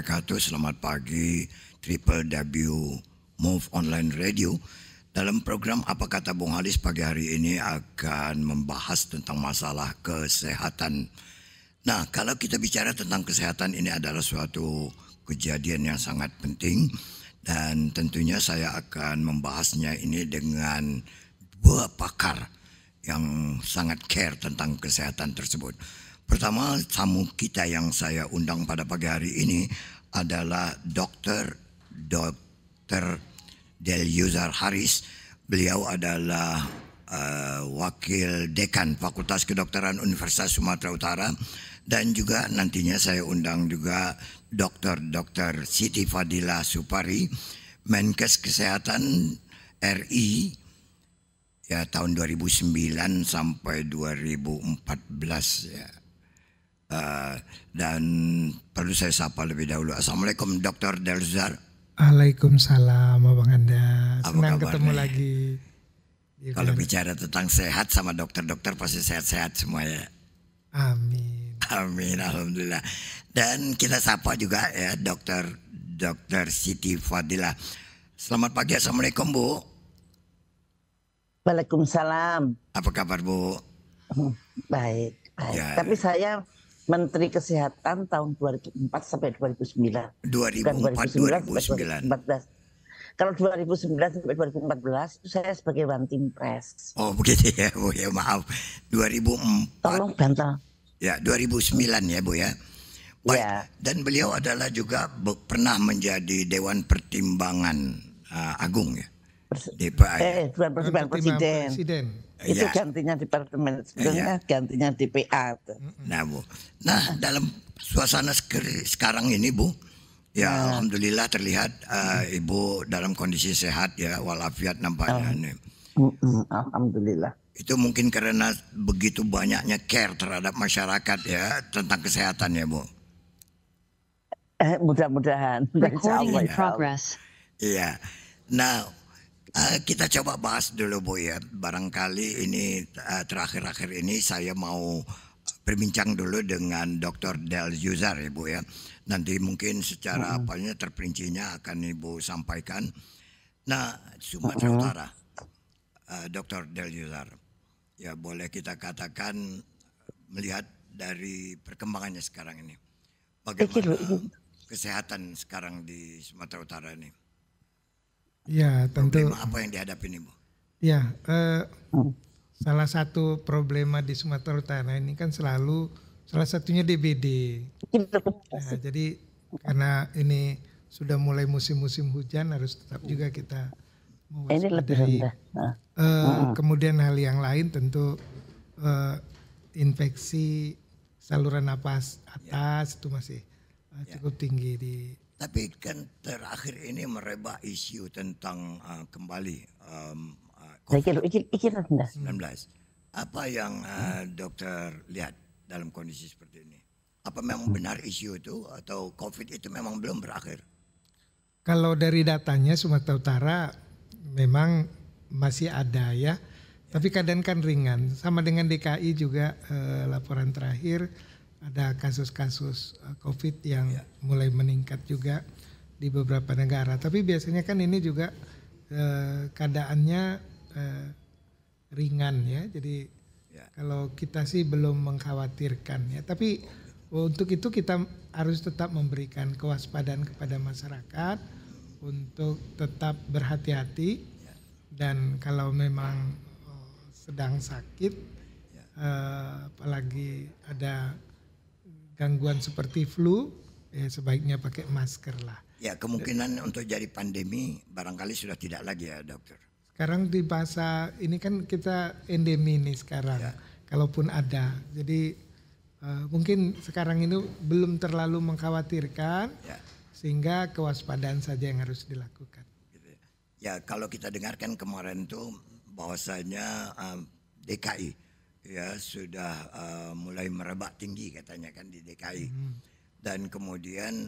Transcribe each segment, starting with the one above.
wabarakatuh. Selamat pagi W Move Online Radio. Dalam program Apa Kata Bung Halis pagi hari ini akan membahas tentang masalah kesehatan. Nah, kalau kita bicara tentang kesehatan, ini adalah suatu kejadian yang sangat penting. Dan tentunya saya akan membahasnya ini dengan dua pakar yang sangat care tentang kesehatan tersebut. Pertama, tamu kita yang saya undang pada pagi hari ini adalah Dr. Delyuzar Haris. Beliau adalah wakil dekan Fakultas Kedokteran Universitas Sumatera Utara, dan juga nantinya saya undang juga Dr. Siti Fadila Supari, Menkes Kesehatan RI ya tahun 2009 sampai 2014 ya. Dan perlu saya sapa lebih dahulu. Assalamualaikum Dr. Delyuzar. Waalaikumsalam Abang Anda. Senang ketemu nih? lagi. Kalau bicara tentang sehat sama dokter-dokter pasti sehat-sehat semua ya. Amin. Amin, alhamdulillah. Dan kita sapa juga ya Dr. Siti Fadila. Selamat pagi, assalamualaikum Bu. Waalaikumsalam. Apa kabar Bu? Baik. Ya. Tapi saya Menteri Kesehatan tahun 2004 sampai 2009. 2004-2009. 2014. Kalau 2009 sampai 2014 itu saya sebagai One Team Press. Oh begitu ya Bu ya, maaf. 2004. Tolong bantal. Ya 2009 ya Bu ya. Baik. Ya. Dan beliau adalah juga pernah menjadi Dewan Pertimbangan Agung ya. DPA ya. Dewan Pertimbangan Presiden. Itu Ya. gantinya departemen, sebenarnya gantinya DPA. Nah Bu, dalam suasana sekarang ini Bu, ya alhamdulillah terlihat Ibu dalam kondisi sehat ya, walafiat nampaknya. Alhamdulillah. Itu mungkin karena begitu banyaknya care terhadap masyarakat ya tentang kesehatan ya Bu. Mudah-mudahan. Recording in progress. Iya. Nah, kita coba bahas dulu Bu ya. Barangkali ini terakhir-akhir ini saya mau berbincang dulu dengan Dr. Delyuzar ya Bu ya. Nanti mungkin secara apanya terperincinya akan Ibu sampaikan. Nah, Sumatera Utara, Dr. Delyuzar, ya boleh kita katakan melihat dari perkembangannya sekarang ini, bagaimana kesehatan sekarang di Sumatera Utara ini? Ya tentu. Problema apa yang dihadapi ini Bu? Ya, salah satu problema di Sumatera Utara ini kan salah satunya DBD. Nah, jadi karena ini sudah mulai musim-musim hujan, harus tetap juga kita mewaspadai. Kemudian hal yang lain tentu infeksi saluran napas atas itu masih cukup tinggi di. Tapi kan terakhir ini merebak isu tentang kembali COVID-19. Apa yang dokter lihat dalam kondisi seperti ini? Apa memang benar isu itu atau COVID itu memang belum berakhir? Kalau dari datanya Sumatera Utara memang masih ada ya. Tapi kadang kan ringan. Sama dengan DKI juga laporan terakhir ada kasus-kasus COVID yang mulai meningkat juga di beberapa negara. Tapi biasanya kan ini juga keadaannya ringan ya. Jadi kalau kita sih belum mengkhawatirkan ya. Tapi untuk itu kita harus tetap memberikan kewaspadaan kepada masyarakat untuk tetap berhati-hati. Dan kalau memang sedang sakit, apalagi ada gangguan seperti flu, ya sebaiknya pakai masker lah. Ya kemungkinan untuk jadi pandemi barangkali sudah tidak lagi ya dokter. Sekarang di masa ini kan kita endemi nih sekarang, kalaupun ada. Jadi mungkin sekarang ini belum terlalu mengkhawatirkan, sehingga kewaspadaan saja yang harus dilakukan. Ya kalau kita dengarkan kemarin tuh bahwasanya DKI ya sudah mulai merebak tinggi katanya kan di DKI. Dan kemudian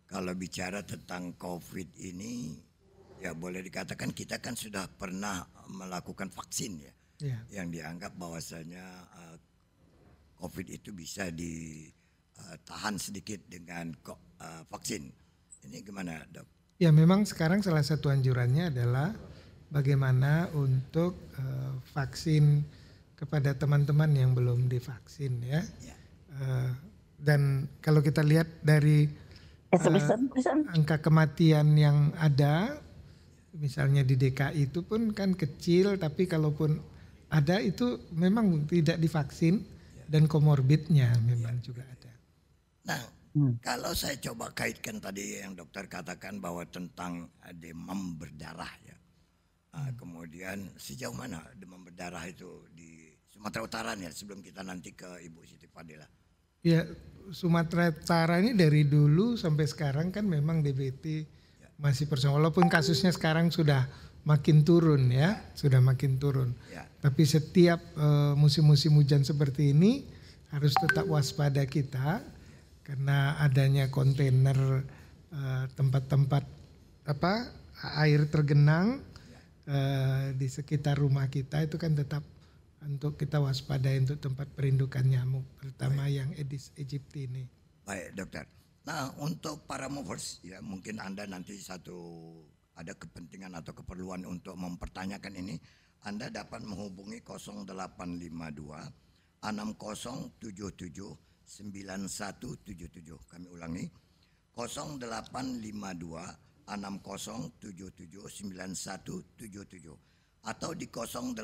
kalau bicara tentang COVID ini ya boleh dikatakan kita kan sudah pernah melakukan vaksin ya. Yang dianggap bahwasanya COVID itu bisa ditahan sedikit dengan vaksin. Ini gimana, Dok? Ya, memang sekarang salah satu anjurannya adalah bagaimana untuk vaksin kepada teman-teman yang belum divaksin ya. Dan kalau kita lihat dari angka kematian yang ada, misalnya di DKI itu pun kan kecil, tapi kalaupun ada itu memang tidak divaksin dan komorbidnya memang juga ada. Nah, kalau saya coba kaitkan tadi yang dokter katakan bahwa tentang demam berdarah ya. Kemudian sejauh mana demam berdarah itu di Sumatera Utara ya, sebelum kita nanti ke Ibu Siti Fadila. Ya, Sumatera Utara ini dari dulu sampai sekarang kan memang DBT masih persoalan. Walaupun kasusnya sekarang sudah makin turun ya, sudah makin turun. Tapi setiap musim-musim hujan seperti ini harus tetap waspada kita karena adanya kontainer tempat-tempat air tergenang di sekitar rumah kita itu kan tetap untuk kita waspadai untuk tempat perindukan nyamuk, terutama yang Aedes aegypti ini. Baik, dokter. Nah, untuk para movers ya, mungkin Anda nanti ada kepentingan atau keperluan untuk mempertanyakan ini, Anda dapat menghubungi 0852 6077 9177. Kami ulangi, 0852 6077 9177 atau di 0812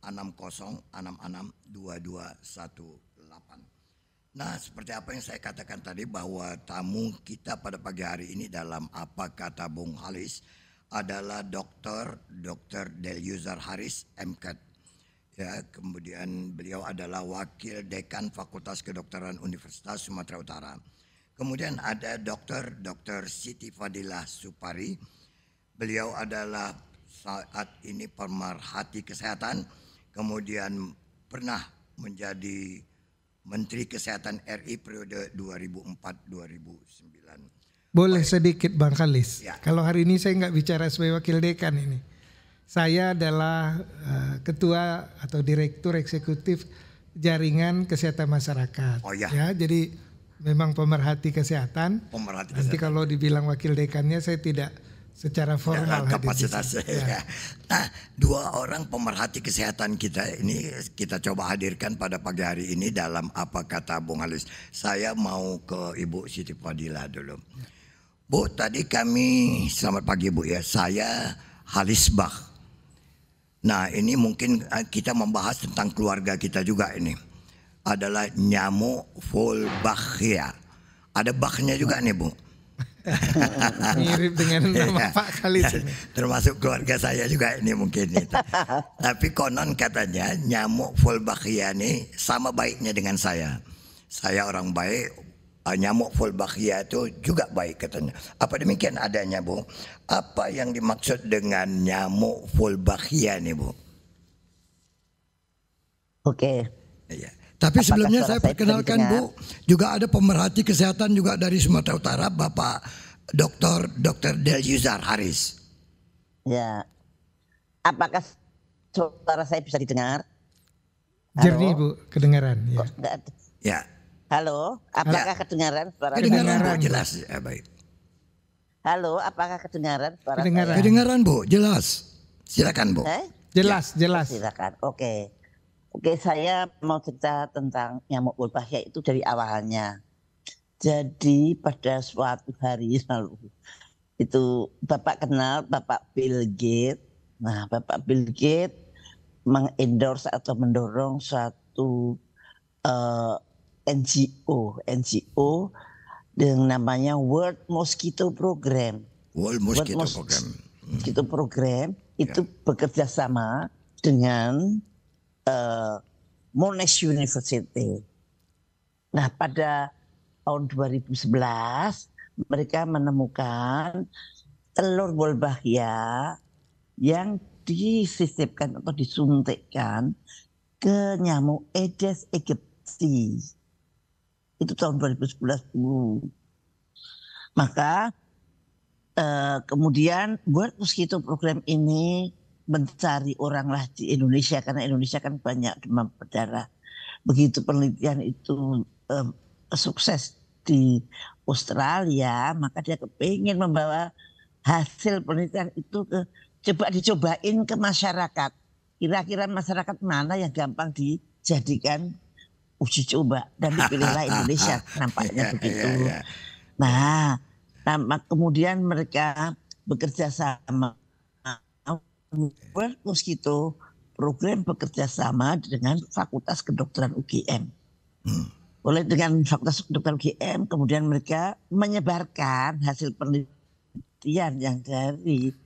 6066 2218. Nah, seperti apa yang saya katakan tadi bahwa tamu kita pada pagi hari ini dalam Apa Kata Bung Halis adalah Dr. Delyuzar Haris MKet. Ya, kemudian beliau adalah Wakil Dekan Fakultas Kedokteran Universitas Sumatera Utara. Kemudian ada Dr. Siti Fadilah Supari. Beliau adalah saat ini pemerhati kesehatan, kemudian pernah menjadi Menteri Kesehatan RI periode 2004-2009. Boleh sedikit Bang Halis, kalau hari ini saya nggak bicara sebagai Wakil Dekan ini. Saya adalah Ketua atau Direktur Eksekutif Jaringan Kesehatan Masyarakat. Ya, jadi memang pemerhati kesehatan. Nanti kalau dibilang Wakil Dekannya saya tidak secara formal kapasitas. Nah, dua orang pemerhati kesehatan kita ini kita coba hadirkan pada pagi hari ini dalam Apa Kata Bung Halis. Saya mau ke Ibu Siti Fadilah dulu. Bu, tadi kami selamat pagi Bu ya. Saya Halis Bach. Nah, ini mungkin kita membahas tentang keluarga kita juga ini. Adalah nyamuk Wolbachia. Ada Bachnya juga nih Bu. Mirip dengan nama Pak Halis ini. Termasuk keluarga saya juga ini mungkin itu. Tapi konon katanya nyamuk Wolbachia ini sama baiknya dengan saya. Saya orang baik, nyamuk Wolbachia itu juga baik katanya. Apa demikian adanya Bu? Apa yang dimaksud dengan nyamuk Wolbachia nih Bu? Oke. Iya. Tapi sebelumnya saya perkenalkan Bu, juga ada pemerhati kesehatan juga dari Sumatera Utara, Bapak Dr. Delyuzar Haris. Ya, apakah suara saya bisa didengar? Jernih Bu, kedengaran. Ya. Ya. Halo, apakah kedengaran suara saya? Kedengaran Bu, jelas. Ya, baik. Halo, apakah kedengaran suara Kedengaran. saya? Kedengaran Bu, jelas. Silakan Bu. Jelas. Silakan. Oke, saya mau cerita tentang nyamuk Wolbachia itu dari awalnya. Jadi pada suatu hari lalu itu Bapak kenal Bapak Bill Gates. Nah, Bapak Bill Gates mengendorse atau mendorong suatu NGO dengan namanya World Mosquito Program. World Mosquito Program itu bekerja sama dengan Monash University. Nah, pada tahun 2011 mereka menemukan telur Wolbachia yang disisipkan atau disuntikkan ke nyamuk Aedes aegypti. Itu tahun 2011 dulu. Maka kemudian World Mosquito Program ini mencari oranglah di Indonesia karena Indonesia kan banyak demam berdarah. Begitu penelitian itu sukses di Australia, maka dia kepingin membawa hasil penelitian itu dicobain ke masyarakat. Kira-kira masyarakat mana yang gampang dijadikan uji coba, dan dipilihlah Indonesia, nampaknya begitu. Nah, kemudian mereka bekerja sama World Mosquito program bekerja sama dengan Fakultas Kedokteran UGM. Oleh dengan Fakultas Kedokteran UGM, kemudian mereka menyebarkan hasil penelitian yang dari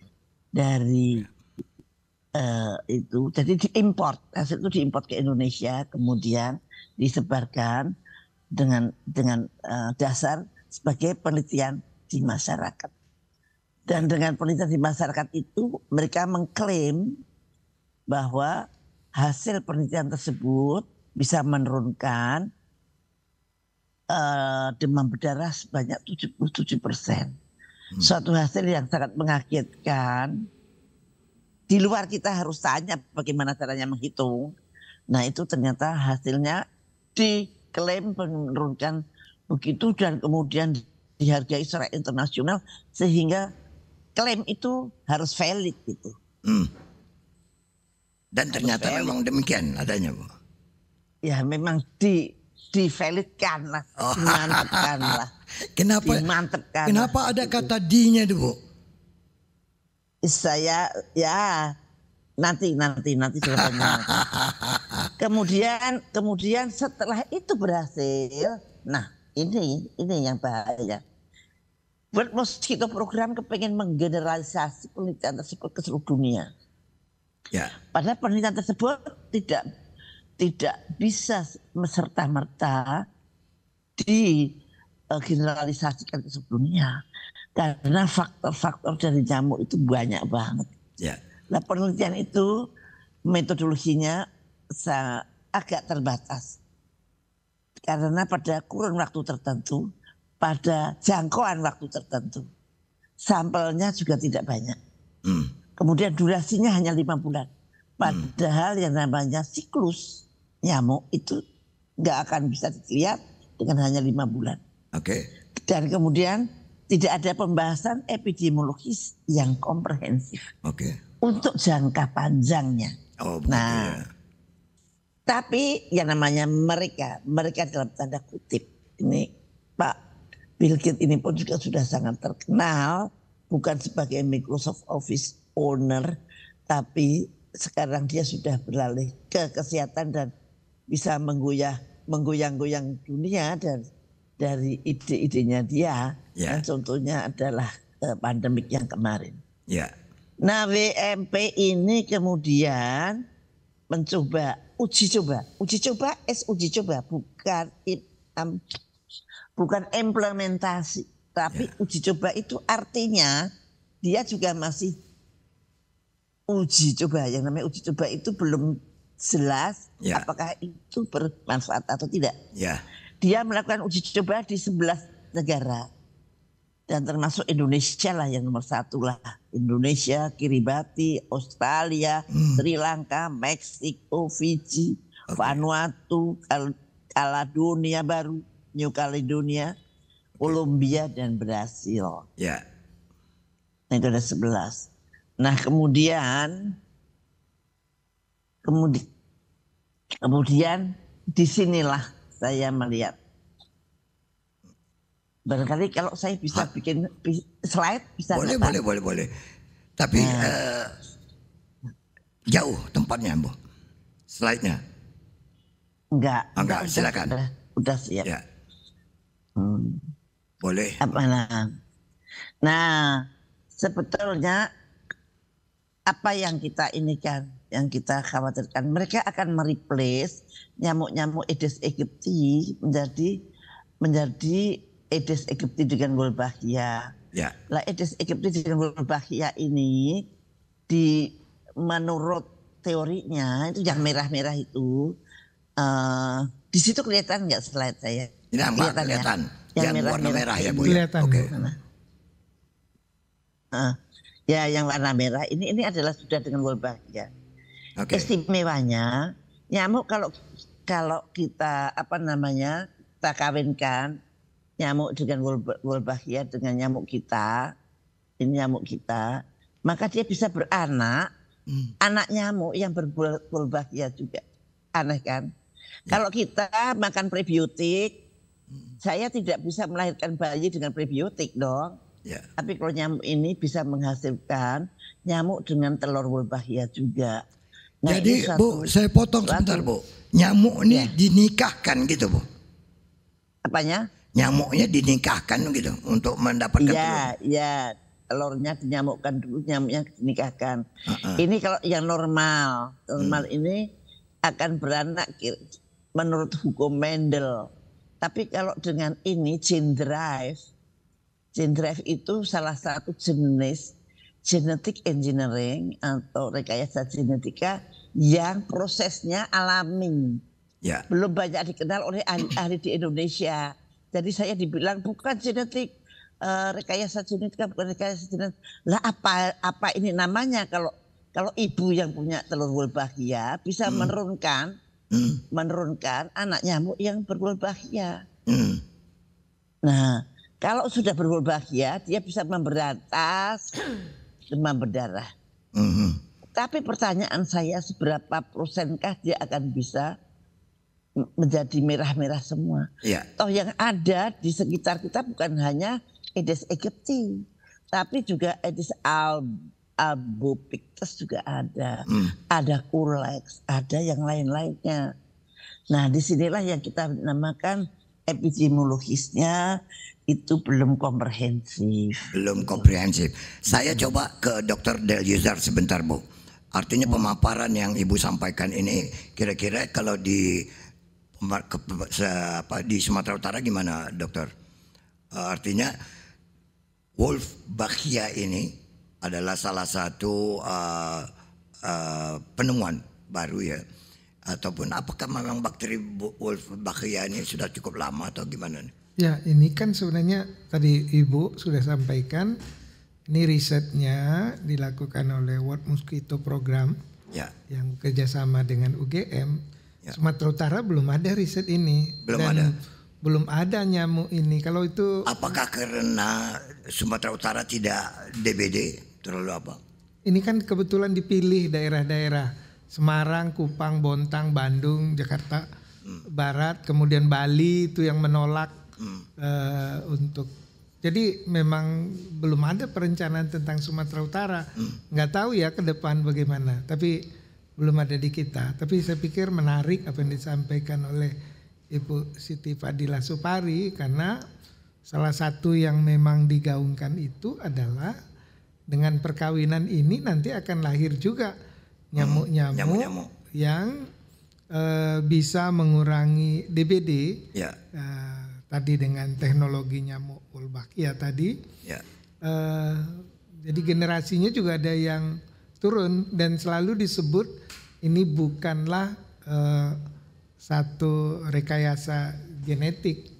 itu, jadi diimport, hasil itu diimport ke Indonesia, kemudian disebarkan dengan dasar sebagai penelitian di masyarakat. Dan dengan penelitian di masyarakat itu mereka mengklaim bahwa hasil penelitian tersebut bisa menurunkan demam berdarah sebanyak 77%. Suatu hasil yang sangat mengagetkan. Di luar kita harus tanya bagaimana caranya menghitung. Nah itu ternyata hasilnya diklaim menurunkan begitu, dan kemudian dihargai secara internasional sehingga klaim itu harus valid gitu. Dan ternyata memang demikian adanya, Bu. Ya memang divalidkan lah, dimantapkan lah. Kenapa ada kata D-nya itu, Bu? Saya ya nanti jawabannya. Kemudian setelah itu berhasil, nah ini yang bahaya. World Mosquito Program kepengen menggeneralisasi penelitian tersebut ke seluruh dunia. Ya. Padahal penelitian tersebut tidak bisa serta-merta digeneralisasikan ke seluruh dunia. Karena faktor-faktor dari nyamuk itu banyak banget. Ya. Nah penelitian itu metodologinya agak terbatas. Karena pada kurun waktu tertentu, pada jangkauan waktu tertentu, sampelnya juga tidak banyak. Kemudian durasinya hanya 5 bulan. Padahal yang namanya siklus nyamuk itu nggak akan bisa dilihat dengan hanya 5 bulan. Oke. Dan kemudian tidak ada pembahasan epidemiologis yang komprehensif. Oke. Untuk jangka panjangnya. Oh, begitu ya. Tapi yang namanya mereka dalam tanda kutip ini Pak Bill Gates ini pun juga sudah sangat terkenal, bukan sebagai Microsoft Office owner, tapi sekarang dia sudah beralih ke kesehatan dan bisa menggoyang-goyang dunia dan dari ide-idenya dia. Ya. Dan contohnya adalah pandemik yang kemarin. Ya. Nah WMP ini kemudian mencoba uji coba bukan implementasi, tapi uji coba itu artinya dia juga masih uji coba. Yang namanya uji coba itu belum jelas apakah itu bermanfaat atau tidak. Ya. Dia melakukan uji coba di 11 negara. Dan termasuk Indonesia lah yang nomor 1 lah. Indonesia, Kiribati, Australia, Sri Lanka, Meksiko, Fiji, Vanuatu, Kaledonia Baru, New Caledonia, Kolombia, dan Brasil. Ya. Nah, itu ada 11. Nah kemudian disinilah saya melihat. Barangkali kalau saya bisa bikin slide bisa. Boleh. Tapi jauh tempatnya, Bu. Slide-nya. Enggak, silakan. Udah siap. Ya. Boleh. Nah, sebetulnya apa yang kita khawatirkan, mereka akan mereplace nyamuk-nyamuk Aedes aegypti menjadi Aedes aegypti dengan Wolbachia. Ya. Lah Aedes aegypti dengan Wolbachia ini menurut teorinya itu yang merah-merah itu di situ kelihatan nggak slide saya? Kelihatan. Yang warna merah ya, Bu. Kelihatan. Oke. Ya yang warna merah ini adalah sudah dengan Wolbachia. Okay. Istimewanya nyamuk kalau kita kita kawinkan nyamuk dengan Wolbachia dengan nyamuk kita, ini nyamuk kita, maka dia bisa beranak, anak nyamuk yang berwolbachia juga. Aneh kan? Ya. Kalau kita makan prebiotik, saya tidak bisa melahirkan bayi dengan prebiotik dong. Ya. Tapi kalau nyamuk ini bisa menghasilkan nyamuk dengan telur Wolbachia juga. Nah, jadi Bu, saya potong sebentar Bu. Nyamuk ini dinikahkan gitu Bu? Apanya? Nyamuknya dinikahkan gitu untuk mendapatkan telur? Iya, telurnya dinyamukkan dulu, nyamuknya dinikahkan. Ini kalau yang normal ini akan beranak menurut hukum Mendel. Tapi kalau dengan ini gene drive itu salah satu jenis genetic engineering atau rekayasa genetika yang prosesnya alami. Ya. Belum banyak dikenal oleh ahli di Indonesia. Jadi saya dibilang bukan genetik, rekayasa genetika, bukan rekayasa genetika. Lah apa ini namanya kalau ibu yang punya telur Wolbachia bisa menurunkan anak nyamuk yang berwolbachia. Nah, kalau sudah berwolbachia dia bisa memberantas demam berdarah. Tapi pertanyaan saya, seberapa persenkah dia akan bisa menjadi merah-merah semua? Ya. Toh yang ada di sekitar kita bukan hanya Aedes aegypti, tapi juga Aedes albopictus juga ada. Ada Culex, ada yang lain-lainnya. Nah, disinilah yang kita namakan epidemiologisnya itu belum komprehensif. Belum komprehensif. Saya coba ke Dr. Delyuzar sebentar Bu. Artinya pemaparan yang Ibu sampaikan ini kira-kira kalau di Sumatera Utara gimana dokter? Artinya Wolbachia ini adalah salah satu penemuan baru ya, ataupun apakah memang bakteri Wolbachia ini sudah cukup lama atau gimana? Ya, ini kan sebenarnya tadi Ibu sudah sampaikan, ini risetnya dilakukan oleh World Mosquito Program ya, yang kerjasama dengan UGM. Ya. Sumatera Utara belum ada riset ini. Belum ada nyamuk ini. Kalau itu, apakah karena Sumatera Utara tidak DBD terlalu apa? Ini kan kebetulan dipilih daerah-daerah Semarang, Kupang, Bontang, Bandung, Jakarta Barat, kemudian Bali itu yang menolak untuk. Jadi memang belum ada perencanaan tentang Sumatera Utara. Nggak tahu ya ke depan bagaimana. Tapi belum ada di kita. Tapi saya pikir menarik apa yang disampaikan oleh Ibu Siti Fadila Supari, karena salah satu yang memang digaungkan itu adalah dengan perkawinan ini nanti akan lahir juga nyamuk-nyamuk yang bisa mengurangi DBD. Ya. Tadi dengan teknologi nyamuk Wolbachia tadi. Ya. Jadi generasinya juga ada yang turun dan selalu disebut ini bukanlah satu rekayasa genetik,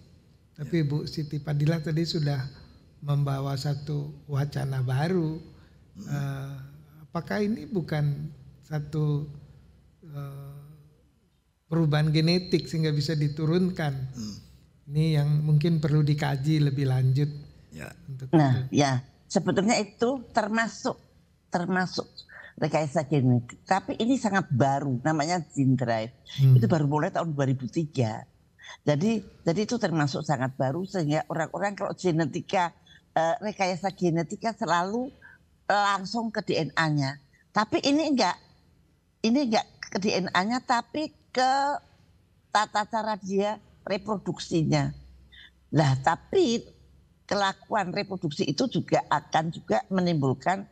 tapi Bu Siti Fadila tadi sudah membawa satu wacana baru. Apakah ini bukan satu perubahan genetik sehingga bisa diturunkan? Ini yang mungkin perlu dikaji lebih lanjut. Ya. Ya sebetulnya itu termasuk rekayasa genetik. Tapi ini sangat baru, namanya gene drive. Itu baru mulai tahun 2003. Jadi itu termasuk sangat baru, sehingga orang-orang kalau genetika, rekayasa genetika selalu langsung ke DNA-nya. Tapi ini enggak ke DNA-nya, tapi ke tata cara dia reproduksinya. Nah, tapi kelakuan reproduksi itu juga akan menimbulkan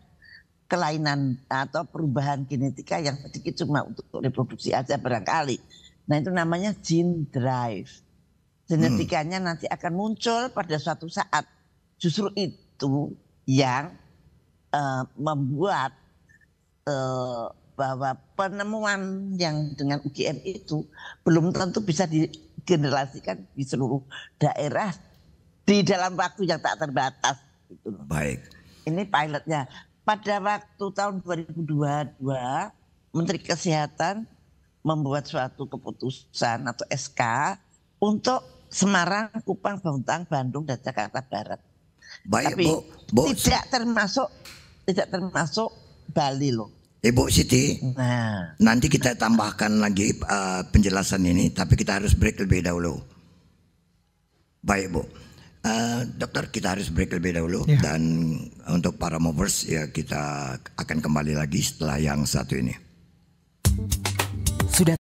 kelainan atau perubahan genetika yang sedikit cuma untuk reproduksi aja barangkali. Nah, itu namanya gene drive. Genetikanya nanti akan muncul pada suatu saat. Justru itu yang membuat bahwa penemuan yang dengan UGM itu belum tentu bisa digenerasikan di seluruh daerah di dalam waktu yang tak terbatas. Gitu. Baik. Ini pilotnya. Pada waktu tahun 2022, Menteri Kesehatan membuat suatu keputusan atau SK untuk Semarang, Kupang, Bontang, Bandung, dan Jakarta Barat. Baik, Tapi Bu. tidak termasuk Bali loh. Ibu Siti, Nah, nanti kita tambahkan lagi penjelasan ini, tapi kita harus break lebih dahulu. Baik, Bu. Dokter, kita harus break lebih dahulu. Ya. Dan untuk para movers, ya kita akan kembali lagi setelah yang satu ini. Sudah